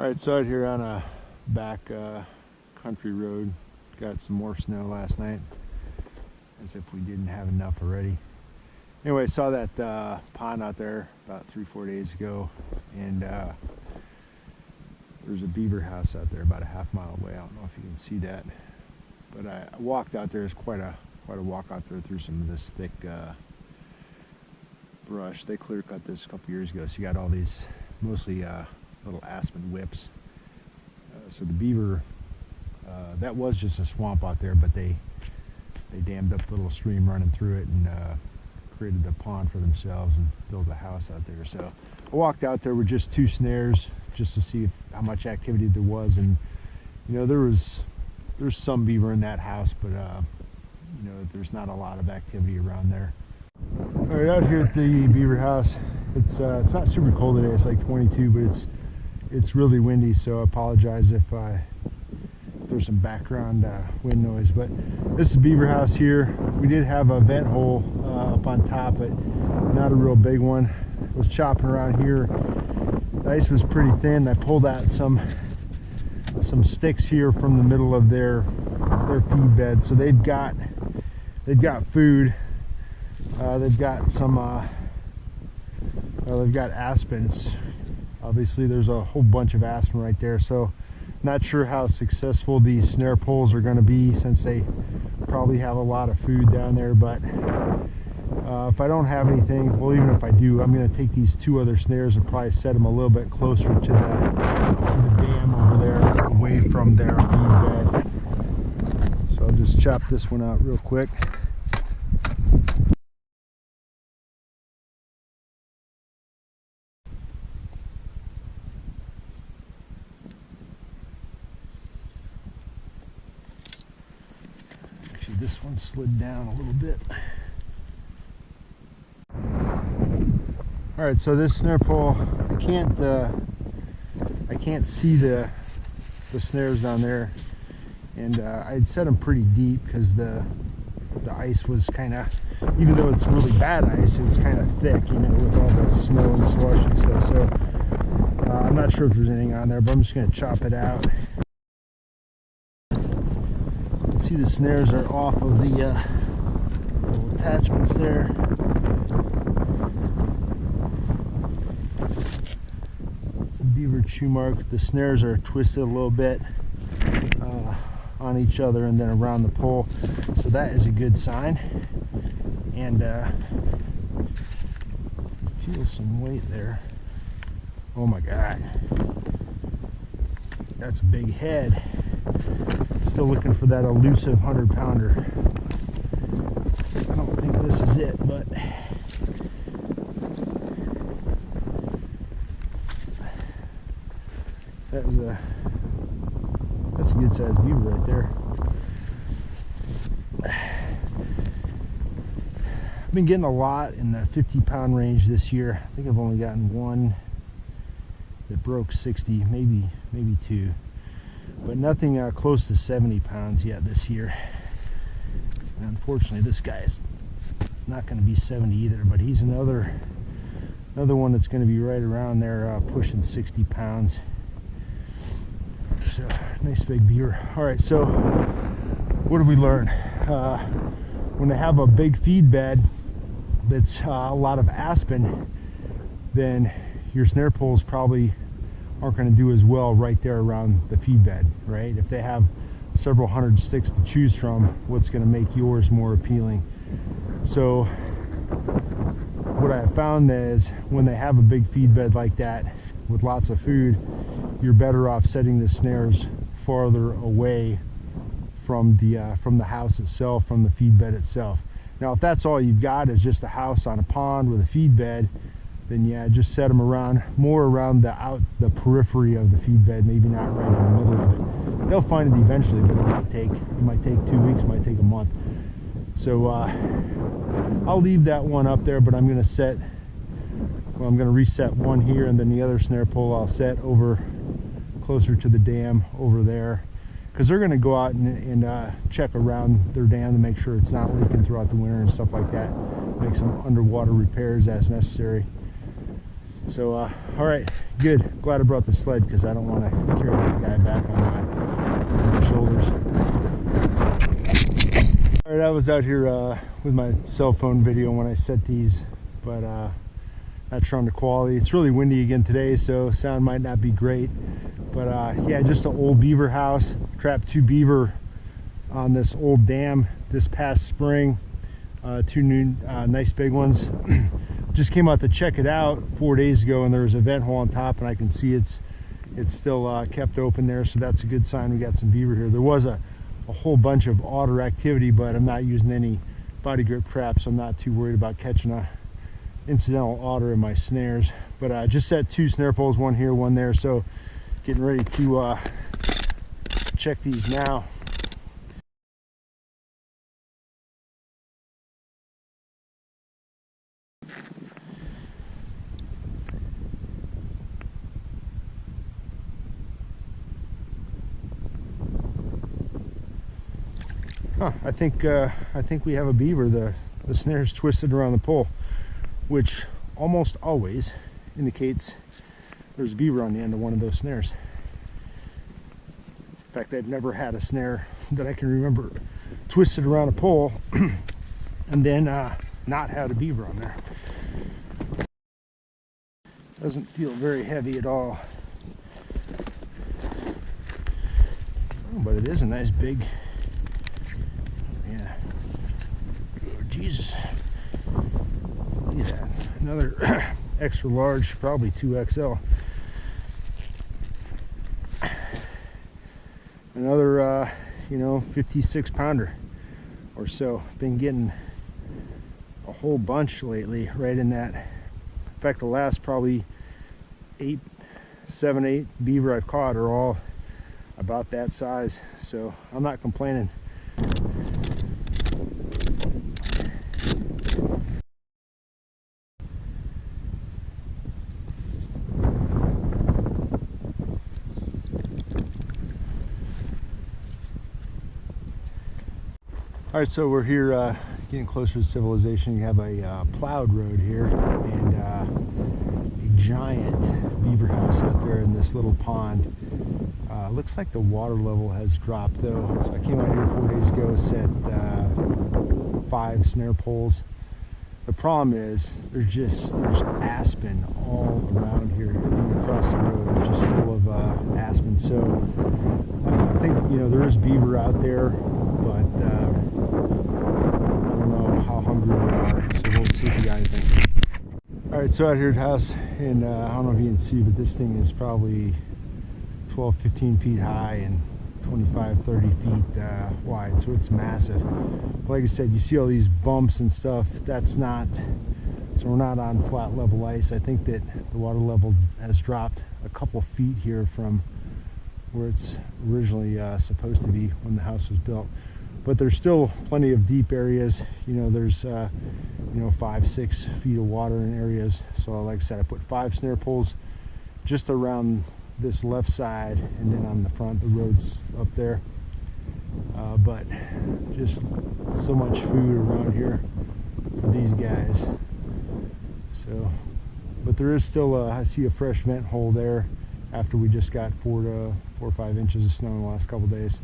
Alright, so out here on a back country road, got some more snow last night, as if we didn't have enough already. Anyway, I saw that pond out there about 3-4 days ago, and there's a beaver house out there about a half-mile away. I don't know if you can see that, but I walked out there. It's quite a walk out there through some of this thick brush. They clear cut this a couple years ago, so you got all these mostly little aspen whips. So the beaver, that was just a swamp out there, but they dammed up the little stream running through it and created the pond for themselves and built a house out there. So I walked out there with just 2 snares just to see how much activity there was, and you know, there's some beaver in that house, but you know, there's not a lot of activity around there. All right, out here at the beaver house, it's not super cold today. It's like 22, but it's really windy, so I apologize if there's some background wind noise. But this is beaver house here. We did have a vent hole up on top, but not a real big one. I was chopping around here. The ice was pretty thin. I pulled out some sticks here from the middle of their feed bed, so they've got food. They've got some they've got aspens. Obviously there's a whole bunch of aspen right there, so not sure how successful these snare poles are going to be, since they probably have a lot of food down there. But if I don't have anything, well, even if I do, I'm going to take these 2 other snares and probably set them a little bit closer to the dam over there, away from their feed bed. So I'll just chop this one out real quick. This one slid down a little bit. All right, so this snare pole, I can't see the snares down there, and I'd set them pretty deep because the ice was kind of, even though it's really bad ice, it was kind of thick, you know, with all the snow and slush and stuff. So I'm not sure if there's anything on there, but I'm just going to chop it out. See, the snares are off of the little attachments there. It's a beaver chew mark. The snares are twisted a little bit on each other and then around the pole, so that is a good sign. And feel some weight there. Oh my God, that's a big head. Still looking for that elusive 100-pounder. I don't think this is it, but that's a good sized beaver right there. I've been getting a lot in the 50-pound range this year. I think I've only gotten one that broke 60, maybe 2. But nothing close to 70 pounds yet this year. And unfortunately, this guy is not going to be 70 either, but he's another one that's going to be right around there, pushing 60 pounds. So, nice big beaver. All right, so what did we learn? When they have a big feed bed that's a lot of aspen, then your snare poles probably aren't going to do as well right there around the feed bed, right? If they have several hundred sticks to choose from, what's going to make yours more appealing? So what I have found is when they have a big feed bed like that with lots of food, you're better off setting the snares farther away from the house itself, from the feed bed itself. Now, if that's all you've got is just a house on a pond with a feed bed, then yeah, just set them more around the periphery of the feed bed, maybe not right in the middle of it. They'll find it eventually, but it might take 2 weeks, might take a month. So I'll leave that one up there, but I'm going to reset one here, and then the other snare pole I'll set over closer to the dam over there, because they're going to go out and check around their dam to make sure it's not leaking throughout the winter and stuff like that. Make some underwater repairs as necessary. So, all right, good. Glad I brought the sled because I don't want to carry that guy back on my shoulders. All right, I was out here with my cell phone video when I set these, but not sure on the quality. It's really windy again today, so sound might not be great. But yeah, just an old beaver house. Trapped 2 beaver on this old dam this past spring. 2 new nice big ones. Just came out to check it out 4 days ago, and there was a vent hole on top, and I can see it's still kept open there, so that's a good sign we got some beaver here. There was a whole bunch of otter activity, but I'm not using any body grip traps, so I'm not too worried about catching a incidental otter in my snares. But I just set 2 snare poles, one here, one there, so getting ready to check these now. I think we have a beaver. The snare's twisted around the pole, which almost always indicates there's a beaver on the end of one of those snares. In fact, I've never had a snare that I can remember twisted around a pole and then not had a beaver on there. Doesn't feel very heavy at all. Oh, but it is a nice big. Yeah. Oh, Jesus. Look at that. Another extra large, probably 2XL. Another, 56 pounder or so. Been getting a whole bunch lately, right in that. In fact, the last probably 7, 8 beaver I've caught are all about that size. So I'm not complaining. All right, so we're here getting closer to civilization. You have a plowed road here and a giant beaver house out there in this little pond. Looks like the water level has dropped though. So I came out here 4 days ago, set 5 snare poles. The problem is there's aspen all around here. Even across the road, just full of aspen. So I think there is beaver out there, but I don't know how hungry they are. So we'll see if we got anything. All right, so out here at the house, and I don't know if you can see, but this thing is probably 12, 15 feet high and 25, 30 feet wide, so it's massive. Like I said, you see all these bumps and stuff. So we're not on flat level ice. I think that the water level has dropped a couple feet here from where it's originally supposed to be when the house was built. But there's still plenty of deep areas. There's 5, 6 feet of water in areas. So like I said, I put 5 snare poles just around this left side, and then on the front, the road's up there. But just so much food around here for these guys. So, but there is still I see a fresh vent hole there after we just got 4 or 5 inches of snow in the last couple days.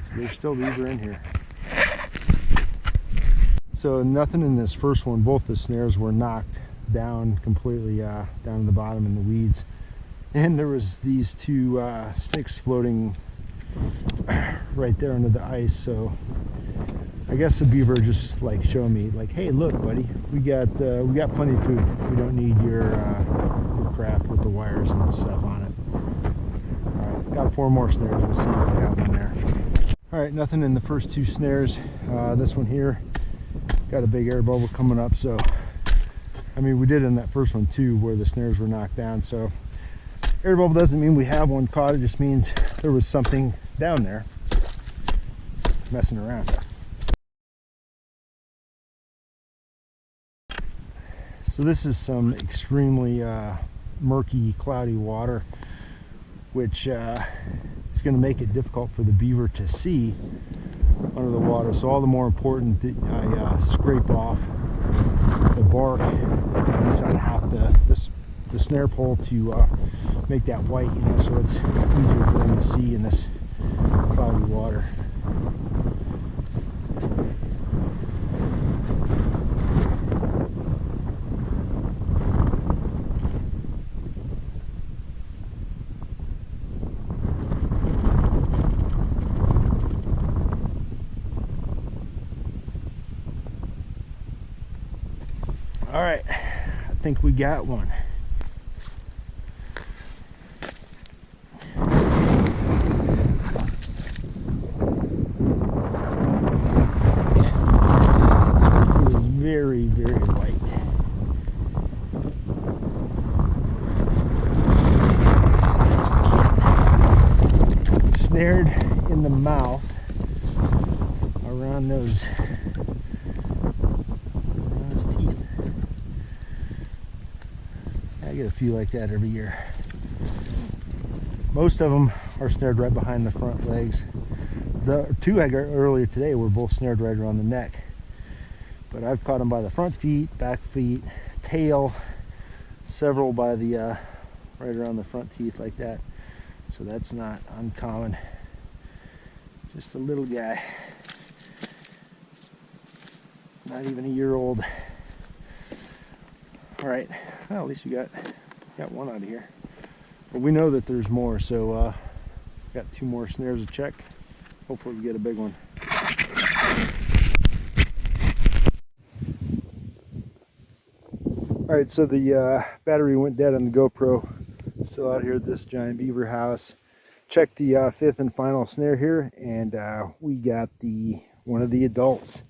So there's still beaver in here. So nothing in this first one. Both the snares were knocked down completely, down to the bottom in the weeds. And there was these 2 sticks floating right there under the ice. So I guess the beaver just like showing me, like, hey, look, buddy, we got plenty of food. We don't need your crap with the wires and stuff on it. All right, got 4 more snares. We'll see if we got one there. All right, nothing in the first 2 snares. This one here got a big air bubble coming up. So I mean, we did in that first one too, where the snares were knocked down. So air bubble doesn't mean we have one caught. It just means there was something down there messing around. So this is some extremely murky, cloudy water, which is going to make it difficult for the beaver to see under the water. So all the more important that I scrape off the bark, at least on half this the snare pole to make that white, you know, so it's easier for them to see in this cloudy water. All right, I think we got one. It was very, very light. Snared in the mouth around those. Teeth. I get a few like that every year. Most of them are snared right behind the front legs. The two I got earlier today were both snared right around the neck, but I've caught them by the front feet, back feet, tail, several by the right around the front teeth like that, so that's not uncommon. Just a little guy, not even a year old. All right, well, at least we got one out of here. But we know that there's more, so got 2 more snares to check. Hopefully we get a big one. All right, so the battery went dead on the GoPro. Still out here at this giant beaver house. Checked the 5th and final snare here, and we got one of the adults.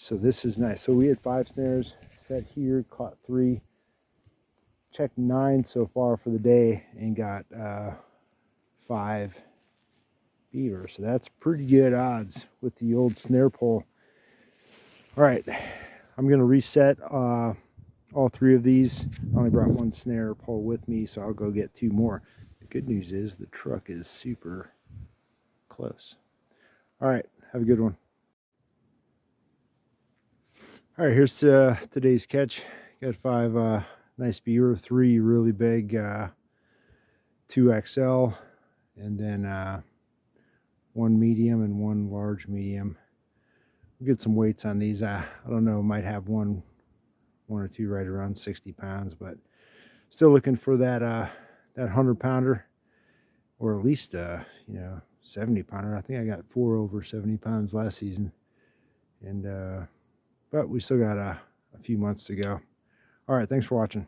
So this is nice. So we had 5 snares set here, caught 3, checked 9 so far for the day, and got 5 beavers. So that's pretty good odds with the old snare pole. All right, I'm gonna reset all 3 of these. I only brought 1 snare pole with me, so I'll go get 2 more. The good news is the truck is super close. All right, have a good one. All right, here's today's catch. Got 5 nice beaver, 3 really big 2XL, and then 1 medium and 1 large medium. We'll get some weights on these. I don't know, might have one or two right around 60 pounds, but still looking for that 100-pounder, or at least 70-pounder. I think I got 4 over 70 pounds last season, and but we still got a few months to go. All right, thanks for watching.